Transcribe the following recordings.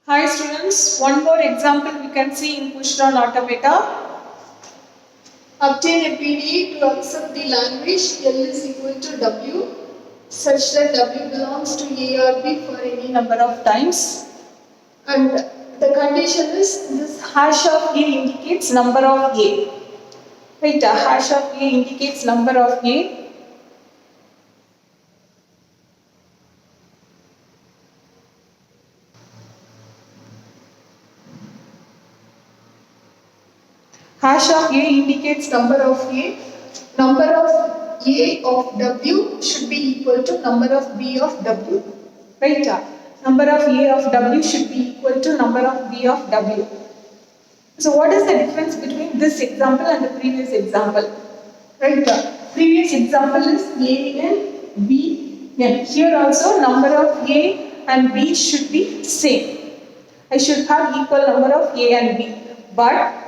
Hi students, one more example we can see in push-down automata. Obtain a PDE to accept the language L is equal to W such that W belongs to A or B for any Number of times. and the condition is this Hash of A indicates number of A. Right, a hash of A indicates number of A. Hash of A indicates number of A. Number of A of W should be equal to number of B of W. right. Number of A of W should be equal to number of B of W. So what is the difference between this example and the previous example? Right. Previous example is A and B N. Here also number of A and B should be same. I should have equal number of A and B. But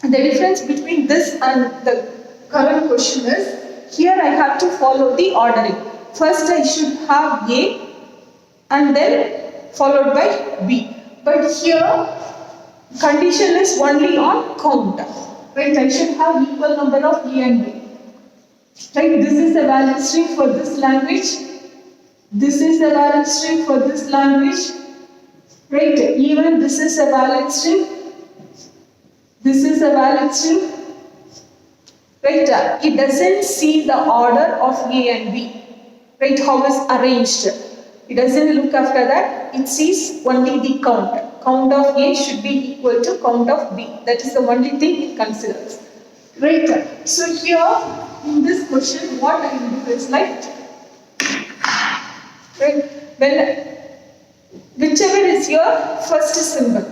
the difference between this and the current question is, here I have to follow the ordering. First I should have A and then followed by B. But here condition is only on count. Right? I should have equal number of A and B. Right? This is a valid string for this language. This is a valid string for this language. Right? Even this is a valid string. This is a valid string. Right? It doesn't see the order of A and B. Right? How is arranged. It doesn't look after that. It sees only the count. Count of A should be equal to count of B. That is the only thing it considers. Right? So here in this question, what I will do is like, right? When whichever is your first symbol,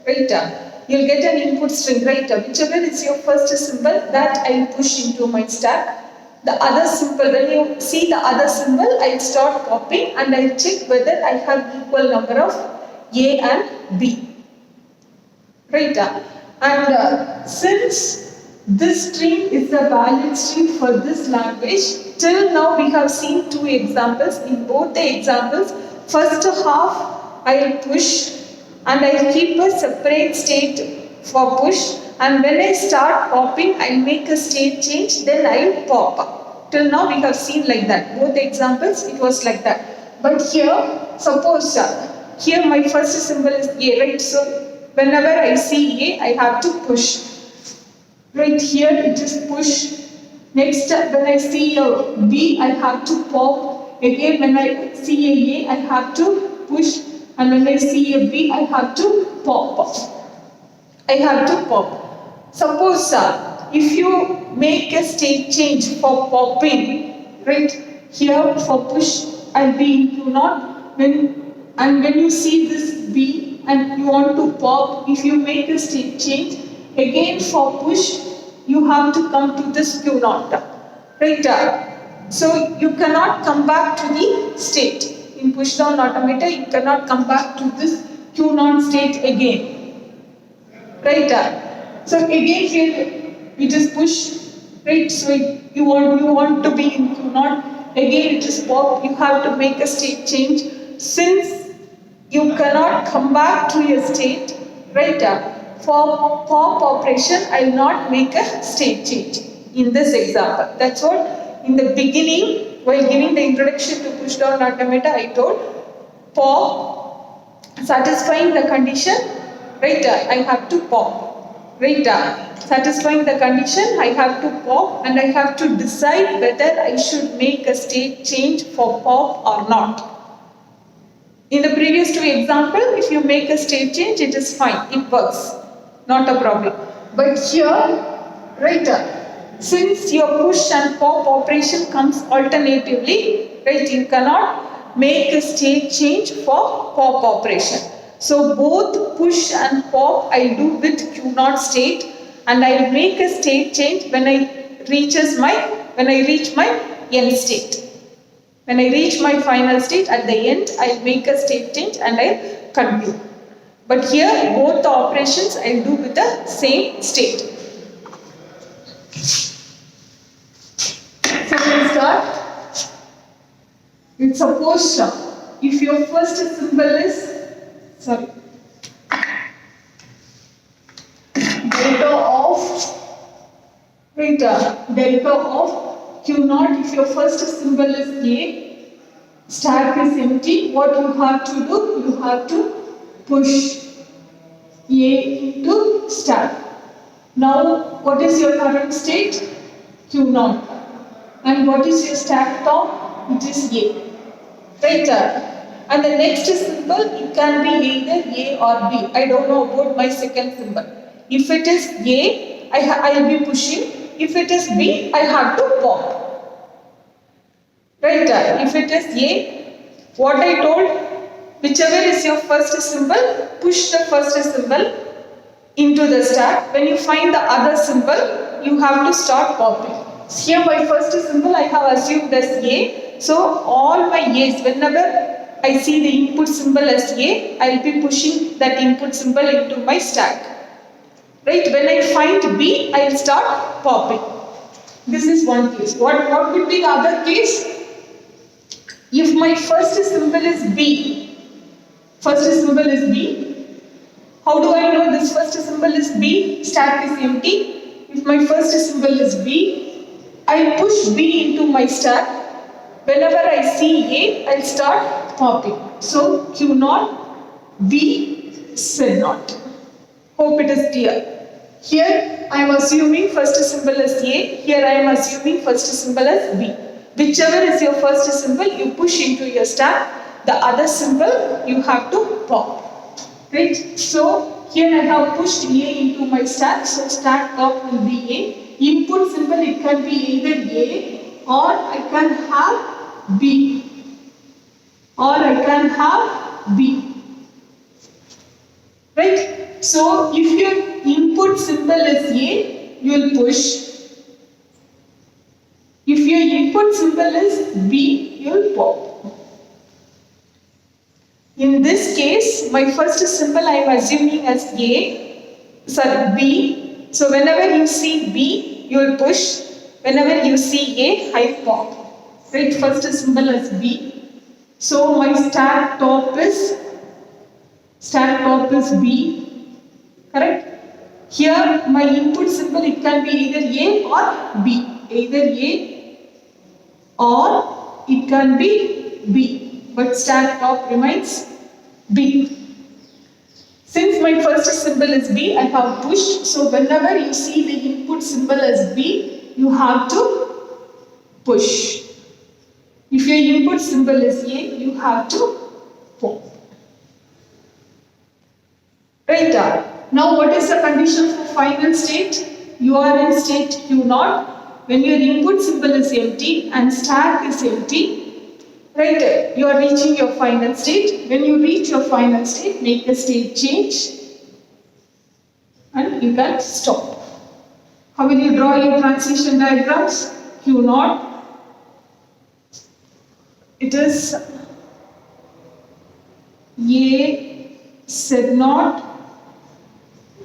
right? You'll get an input string, right? Whichever is your first symbol, that I'll push into my stack. The other symbol, when you see the other symbol, I'll start copying and I'll check whether I have equal number of A and B. Right? And since this string is a valid string for this language, till now we have seen two examples. In both the examples, first half I'll push and I'll keep a separate state for push, and when I start popping I'll make a state change, then I'll pop. Till now we have seen like that. Both the examples it was like that. But here, suppose here my first symbol is A, right? So whenever I see A, I have to push. Right here it is push. Next when I see a B, I have to pop. Again when I see a I have to push. And when I see a B, I have to pop. I have to pop. Suppose if you make a state change for popping, right? Here for push, I'll be in Q0. When you see this B and you want to pop, if you make a state change, again for push, you have to come to this Q0. Right? So you cannot come back to the state. In push-down automata, you cannot come back to this Q0 state again. Right? So again here it is push. Right? So you want to be in Q0. Again it is pop. You have to make a state change. Since you cannot come back to your state, right? For pop operation, I will not make a state change in this example. That's what in the beginning. While giving the introduction to push-down automata, I told pop, satisfying the condition, right? I have to pop, right? Satisfying the condition, I have to pop, and I have to decide whether I should make a state change for pop or not. In the previous two examples, if you make a state change, it is fine, it works, not a problem. But here, right? Since your push and pop operation comes alternatively, right, you cannot make a state change for pop operation. So both push and pop I do with Q0 state, and I will make a state change when I reach my end state. When I reach my final state at the end, I will make a state change and I will continue. But here both the operations I will do with the same state. So we'll start. It's suppose if your first symbol is delta of Q naught. If your first symbol is A, stack is empty, what you have to do? You have to push A into stack. Now, what is your current state? Q naught. And what is your stack top? It is A. Right? And the next symbol, it can be either A or B. I don't know about my second symbol. If it is A, I will be pushing. If it is B, I have to pop. Right? If it is A, what I told, whichever is your first symbol, push the first symbol into the stack. When you find the other symbol, you have to start popping. Here my first symbol I have assumed as A. So all my A's, whenever I see the input symbol as A, I will be pushing that input symbol into my stack. Right? When I find B, I will start popping. This is one case. What would be the other case? If my first symbol is B, how do I know this first symbol is B? Stack is empty. If my first symbol is B, I push B into my stack. Whenever I see A, I'll start popping. So Q naught, B, Z naught. Hope it is clear. Here I am assuming first symbol as A. Here I am assuming first symbol as B. Whichever is your first symbol, you push into your stack. The other symbol, you have to pop. Right? So here I have pushed A into my stack. So stack top will be A. Input symbol, it can be either A or I can have B. Right? So if your input symbol is A, you will push. If your input symbol is B, you will pop. In this case, my first symbol I am assuming as B. So whenever you see B, you will push. Whenever you see A, I pop. Right? First symbol is B. So my stack top is B. Correct? Here my input symbol, it can be either A or B. Either A or it can be B. But stack top remains B. Since my first symbol is B, I have pushed. So whenever you see the input symbol as B, you have to push. If your input symbol is A, you have to pop. Right? Now what is the condition for final state? You are in state Q naught. When your input symbol is empty and stack is empty, right, you are reaching your final state. When you reach your final state, make the state change and you can stop. How will you draw your transition diagrams? Q naught. It is A Z naught.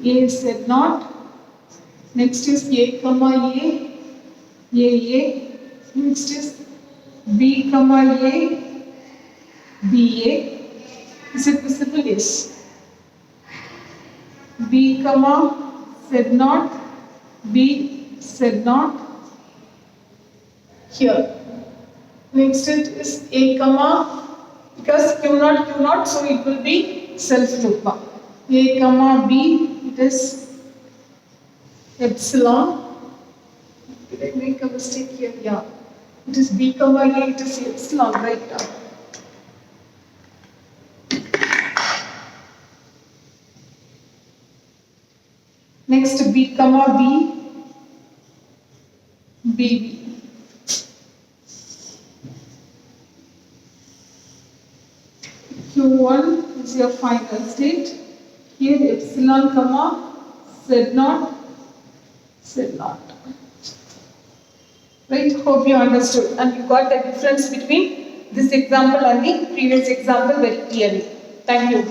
A Z naught. Next is A comma A. A. Next is B comma A. B A. Is it visible? Yes. B comma Z naught. B Z naught. Here. Next it is A comma, because Q naught, so it will be self loop. A comma B, it is epsilon. Did I make a mistake here? Yeah. It is B comma A, it is epsilon, right? Next B comma B, B. Q1 is your final state. Here epsilon comma Z naught, Z naught. Right? Hope you understood and you got the difference between this example and the previous example very clearly. Thank you.